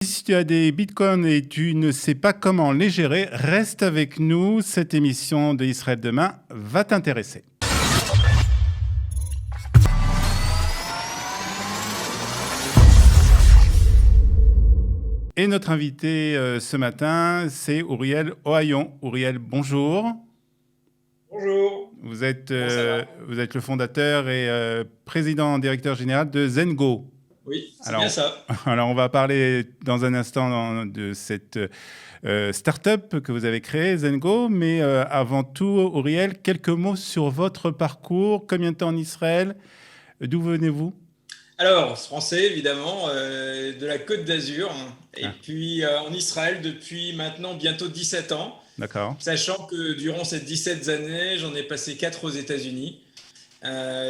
Si tu as des bitcoins et tu ne sais pas comment les gérer, reste avec nous. Cette émission de Israël demain va t'intéresser. Et notre invité ce matin, c'est Uriel Ohayon. Uriel, bonjour. Bonjour, Vous êtes, comment ça va? vous êtes le fondateur et président directeur général de Zengo. Oui, c'est bien Alors, ça. alors, on va parler dans un instant de cette start-up que vous avez créée, Zengo. Mais avant tout, Uriel, quelques mots sur votre parcours. Combien de temps en Israël? D'où venez-vous? Alors, français évidemment, de la Côte d'Azur, et Ah, puis en Israël depuis maintenant bientôt 17 ans, d'accord. sachant que durant ces 17 années, j'en ai passé 4 aux États-Unis.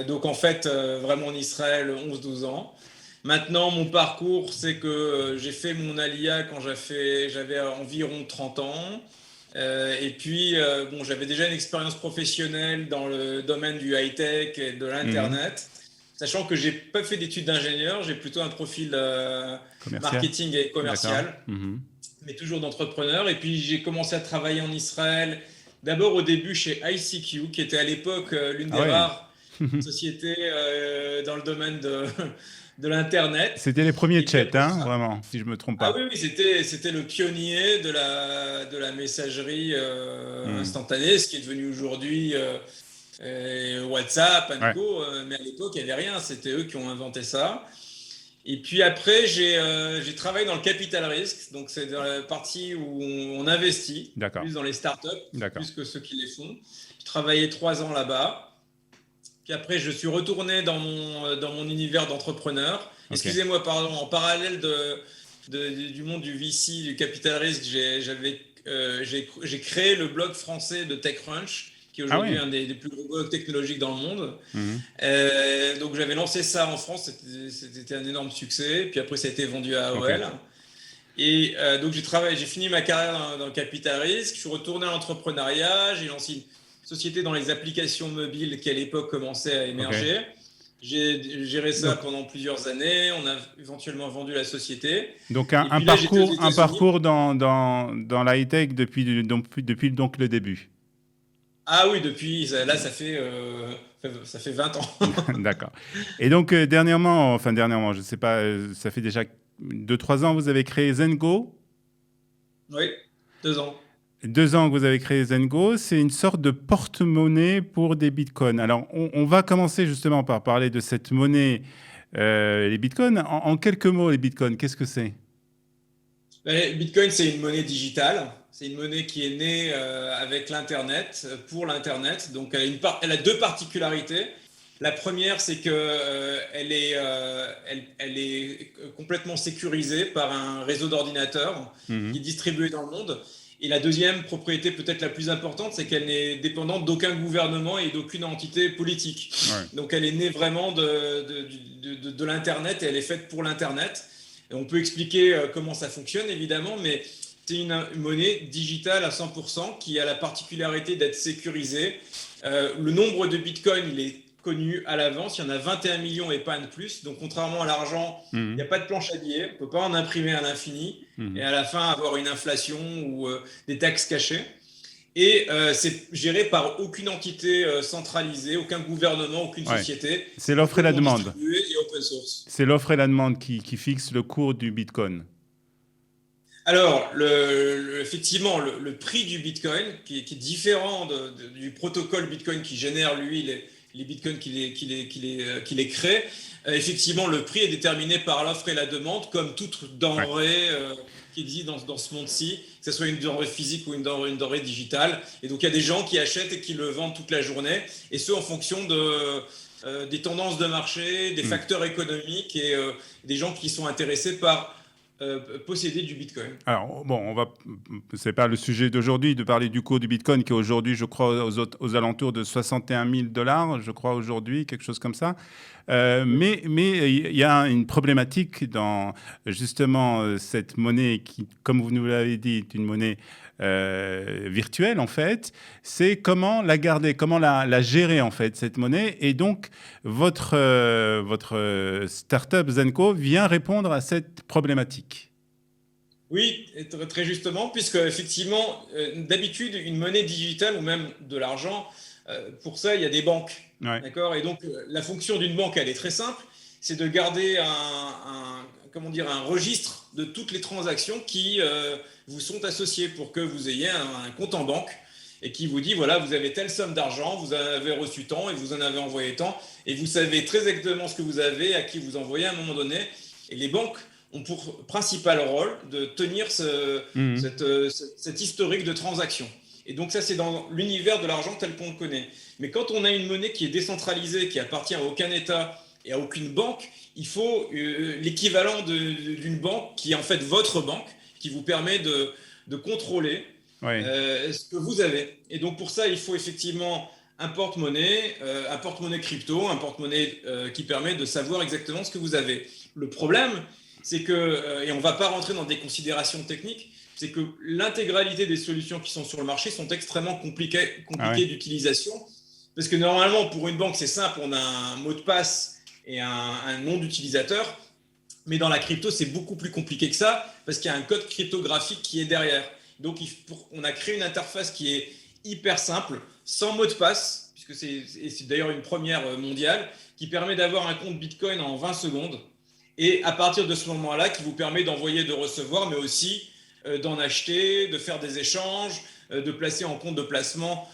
Donc en fait, vraiment en Israël, 11-12 ans. Maintenant, mon parcours, c'est que j'ai fait mon alia quand j'avais environ 30 ans. Et puis, bon, j'avais déjà une expérience professionnelle dans le domaine du high-tech et de Mhm. l'Internet, sachant que j'ai pas fait d'études d'ingénieur, j'ai plutôt un profil Commercial? marketing et D'accord. commercial, Mhm. mais toujours d'entrepreneur. Et puis, j'ai commencé à travailler en Israël, d'abord au début chez ICQ, qui était à l'époque l'une Ah des ouais. rares sociétés dans le domaine de l'Internet. C'était les premiers Et puis chats, après, hein, vraiment, si je me trompe ah pas. oui, oui, c'était le pionnier de la messagerie Mhm. instantanée, ce qui est devenu aujourd'hui WhatsApp, Ouais. Co. Mais à l'époque, il n'y avait rien, c'était eux qui ont inventé ça. Et puis après, j'ai travaillé dans le capital risque, donc c'est dans la partie où on investit, D'accord. plus dans les startups, D'accord. plus que ceux qui les font. J'ai travaillé 3 ans là-bas. Puis après, je suis retourné dans mon univers d'entrepreneur. Ok. Excusez-moi, pardon, en parallèle du monde du VC, du capital risque, j'ai créé le blog français de TechCrunch, qui est Ah aujourd'hui oui. un des plus gros blogs technologiques dans le monde. Mhm. Donc j'avais lancé ça en France, c'était un énorme succès. Puis après, ça a été vendu à Ok. AOL. Et donc j'ai fini ma carrière dans le capital risque. Je suis retourné à l'entrepreneuriat. J'ai lancé une société dans les applications mobiles qui à l'époque commençait à Ok. émerger. J'ai géré ça Donc, pendant plusieurs années. On a éventuellement vendu la société. Donc Et puis là, j'étais aux un États-Unis. parcours dans la high-tech depuis donc le début. Ah oui, depuis là, ça fait 20 ans. D'accord. Et donc dernièrement, je ne sais pas, ça fait déjà 2 3 ans que vous avez créé Zengo. Oui, 2 ans. 2 ans que vous avez créé Zengo, c'est une sorte de porte-monnaie pour des bitcoins. Alors, on va commencer justement par parler de cette monnaie, les bitcoins. En quelques mots, les bitcoins, qu'est-ce que c'est? Bitcoin, c'est une monnaie digitale. C'est une monnaie qui est née avec l'Internet, pour l'Internet. Donc, elle a deux particularités. La première, c'est que elle est complètement sécurisée par un réseau d'ordinateurs qui est Mhm. distribué dans le monde. Et la deuxième propriété, peut-être la plus importante, c'est qu'elle n'est dépendante d'aucun gouvernement et d'aucune entité politique. Ouais. Donc, elle est née vraiment de l'Internet et elle est faite pour l'Internet. Et on peut expliquer comment ça fonctionne, évidemment, mais c'est une monnaie digitale à 100% qui a la particularité d'être sécurisée. Le nombre de bitcoins, il est connu à l'avance. Il y en a 21 millions et pas de plus. Donc, contrairement à l'argent, il n'y a Mhm. pas de planche à billets. On ne peut pas en imprimer à l'infini et Mhm. à la fin avoir une inflation ou des taxes cachées. Et c'est géré par aucune entité centralisée, aucun gouvernement, aucune Ouais. société. C'est C'est l'offre et la complètement demande. distribué et open source. C'est l'offre et la demande qui fixe le cours du bitcoin. Alors, effectivement, le prix du Bitcoin, qui est différent du protocole Bitcoin qui génère, lui, les Bitcoins qui les crée, effectivement, le prix est déterminé par l'offre et la demande, comme toute Ouais. denrée qui existe dans ce monde-ci, que ce soit une denrée physique ou une denrée digitale. Et donc, il y a des gens qui achètent et qui le vendent toute la journée, et ce, en fonction des tendances de marché, des Mhm. facteurs économiques et des gens qui sont intéressés par posséder du Bitcoin. Alors, bon, c'est pas le sujet d'aujourd'hui de parler du cours du Bitcoin qui est aujourd'hui, je crois, aux alentours de 61 000 dollars, je crois aujourd'hui, quelque chose comme ça. Mais il y a une problématique dans justement cette monnaie qui, comme vous nous l'avez dit, est une monnaie virtuelle en fait. C'est comment la garder, comment la gérer en fait, cette monnaie. Et donc, votre startup Zenko vient répondre à cette problématique. Oui, et très justement, puisque effectivement, d'habitude, une monnaie digitale ou même de l'argent, pour ça, il y a des banques. Ouais, D'accord? Et donc, la fonction d'une banque, elle est très simple, c'est de garder comment dire, un registre de toutes les transactions qui vous sont associées pour que vous ayez un compte en banque et qui vous dit, voilà, vous avez telle somme d'argent, vous en avez reçu tant et vous en avez envoyé tant, et vous savez très exactement ce que vous avez, à qui vous envoyez à un moment donné. Et les banques ont pour principal rôle de tenir Mhm. cet historique de transactions. Et donc ça, c'est dans l'univers de l'argent tel qu'on le connaît. Mais quand on a une monnaie qui est décentralisée, qui appartient à aucun État et à aucune banque, il faut l'équivalent d'une banque qui est en fait votre banque, qui vous permet de contrôler Ouais. ce que vous avez. Et donc pour ça, il faut effectivement un porte-monnaie crypto, un porte-monnaie qui permet de savoir exactement ce que vous avez. Le problème, c'est que, et on ne va pas rentrer dans des considérations techniques, c'est que l'intégralité des solutions qui sont sur le marché sont extrêmement Ah ouais. compliquées d'utilisation. Parce que normalement, pour une banque, c'est simple, on a un mot de passe et un nom d'utilisateur. Mais dans la crypto, c'est beaucoup plus compliqué que ça, parce qu'il y a un code cryptographique qui est derrière. Donc, on a créé une interface qui est hyper simple, sans mot de passe, puisque c'est d'ailleurs une première mondiale, qui permet d'avoir un compte Bitcoin en 20 secondes. Et à partir de ce moment-là, qui vous permet d'envoyer, de recevoir, mais aussi d'en acheter, de faire des échanges, de placer en compte de placement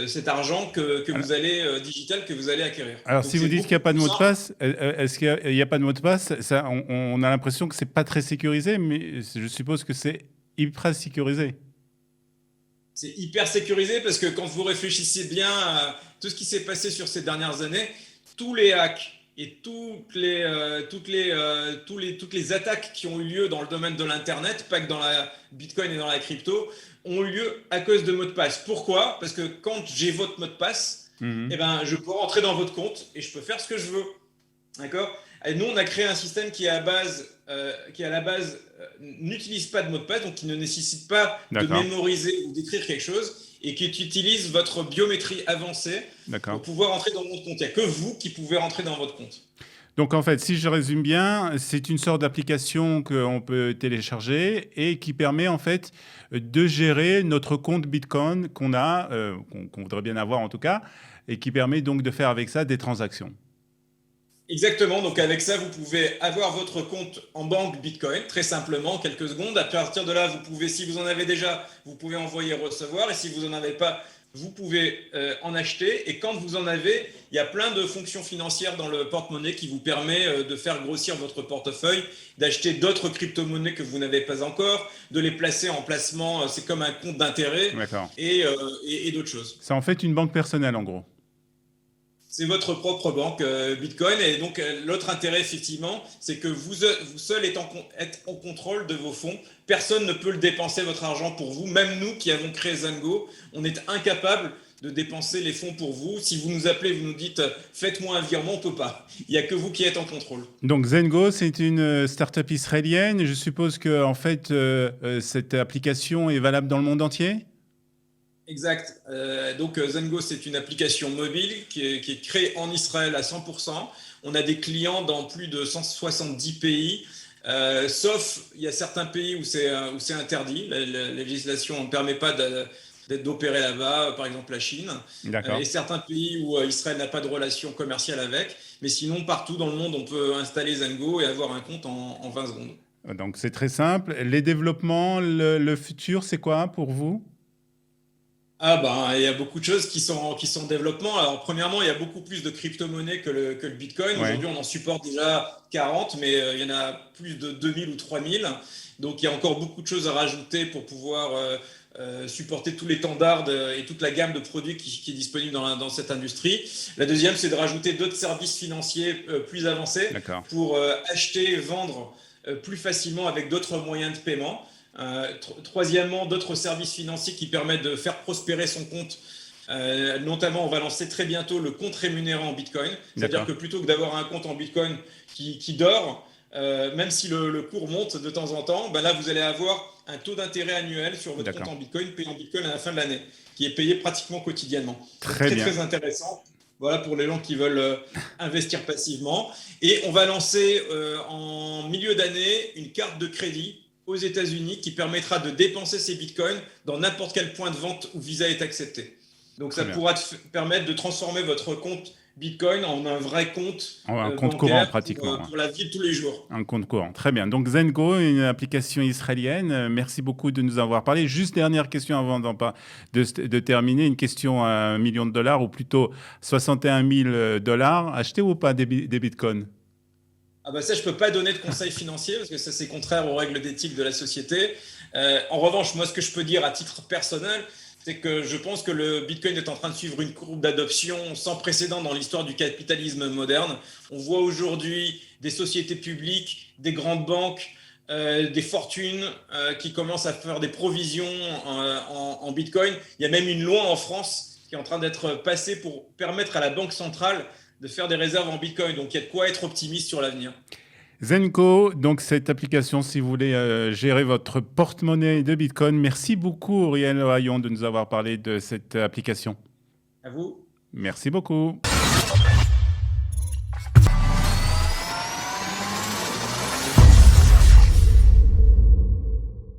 cet argent que Alors, vous allez, digital, que vous allez acquérir. alors, Donc si vous c'est dites qu'il n'y beaucoup a pas de plus mot de simple. passe, est-ce qu'il y a pas de mot de passe? Ça, on a l'impression que c'est pas très sécurisé, mais je suppose que c'est hyper sécurisé. C'est hyper sécurisé parce que quand vous réfléchissez bien à tout ce qui s'est passé sur ces dernières années, tous les hacks et toutes les attaques qui ont eu lieu dans le domaine de l'Internet, pas que dans la Bitcoin et dans la crypto, ont eu lieu à cause de mots de passe. Pourquoi? Parce que quand j'ai votre mot de passe, eh Mhm. ben, je peux rentrer dans votre compte et je peux faire ce que je veux. D'accord? Et nous, on a créé un système qui à la base n'utilise pas de mot de passe, donc qui ne nécessite pas de D'accord, mémoriser ou d'écrire quelque chose, et qui utilise votre biométrie avancée d'accord. pour pouvoir entrer dans votre compte. Il n'y a que vous qui pouvez rentrer dans votre compte. Donc en fait, si je résume bien, c'est une sorte d'application qu'on peut télécharger et qui permet en fait de gérer notre compte Bitcoin qu'on a, qu'on voudrait bien avoir en tout cas, et qui permet donc de faire avec ça des transactions. Exactement, donc avec ça, vous pouvez avoir votre compte en banque Bitcoin, très simplement, en quelques secondes. À partir de là, vous pouvez, si vous en avez déjà, vous pouvez envoyer recevoir, et si vous n'en avez pas, vous pouvez en acheter. Et quand vous en avez, il y a plein de fonctions financières dans le porte-monnaie qui vous permet de faire grossir votre portefeuille, d'acheter d'autres crypto-monnaies que vous n'avez pas encore, de les placer en placement, c'est comme un compte d'intérêt, D'accord. et d'autres choses. C'est en fait une banque personnelle en gros. C'est votre propre banque Bitcoin. Et donc, l'autre intérêt, effectivement, c'est que vous seul êtes en contrôle de vos fonds. Personne ne peut le dépenser, votre argent, pour vous. Même nous qui avons créé Zango, on est incapable de dépenser les fonds pour vous. Si vous nous appelez, vous nous dites faites-moi un virement, on ne peut pas. Il n'y a que vous qui êtes en contrôle. Donc Zengo, c'est une start-up israélienne. Je suppose que en fait, cette application est valable dans le monde entier. Exact. Donc Zengo, c'est une application mobile qui est créée en Israël à 100%. On a des clients dans plus de 170 pays, sauf il y a certains pays où c'est interdit. La législation ne permet pas d'opérer là-bas, par exemple la Chine, et D'accord. certains pays où Israël n'a pas de relation commerciale avec. Mais sinon, partout dans le monde, on peut installer Zengo et avoir un compte en 20 secondes. Donc c'est très simple. Les développements, le futur, c'est quoi pour vous? Ah ben, il y a beaucoup de choses qui sont en développement. Alors, premièrement, il y a beaucoup plus de crypto-monnaies que le Bitcoin. Ouais. Aujourd'hui, on en supporte déjà 40, mais il y en a plus de 2000 ou 3000. Donc, il y a encore beaucoup de choses à rajouter pour pouvoir supporter tous les standards et toute la gamme de produits qui est disponible dans cette industrie. La deuxième, c'est de rajouter d'autres services financiers plus avancés D'accord. pour acheter et vendre plus facilement avec d'autres moyens de paiement. Troisièmement, d'autres services financiers qui permettent de faire prospérer son compte. Notamment, on va lancer très bientôt le compte rémunéré en Bitcoin. C'est-à-dire D'accord. que plutôt que d'avoir un compte en Bitcoin qui dort, même si le cours monte de temps en temps, ben là, vous allez avoir un taux d'intérêt annuel sur votre compte D'accord. en Bitcoin, payé en Bitcoin à la fin de l'année, qui est payé pratiquement quotidiennement. Donc, Très très, bien. très intéressant. Voilà pour les gens qui veulent investir passivement. Et on va lancer en milieu d'année une carte de crédit aux États-Unis qui permettra de dépenser ces bitcoins dans n'importe quel point de vente où Visa est accepté. Donc ça pourra te permettre de transformer votre compte Bitcoin en un vrai compte, un compte courant pratiquement. Pour la vie de tous les jours. Un compte courant, très bien. Donc Zengo, une application israélienne. Merci beaucoup de nous avoir parlé. Juste dernière question avant de terminer. Une question à $1 million, ou plutôt 61 000 $. Acheter ou pas des bitcoins? Ah bah ça, je peux pas donner de conseils financiers parce que ça, c'est contraire aux règles d'éthique de la société. En revanche, moi, ce que je peux dire à titre personnel, c'est que je pense que le Bitcoin est en train de suivre une courbe d'adoption sans précédent dans l'histoire du capitalisme moderne. On voit aujourd'hui des sociétés publiques, des grandes banques, des fortunes qui commencent à faire des provisions en Bitcoin. Il y a même une loi en France qui est en train d'être passée pour permettre à la Banque centrale de faire des réserves en Bitcoin. Donc il y a de quoi être optimiste sur l'avenir. Zengo, donc cette application, si vous voulez gérer votre porte-monnaie de Bitcoin. Merci beaucoup, Auriel Hayon, de nous avoir parlé de cette application. À vous. Merci beaucoup.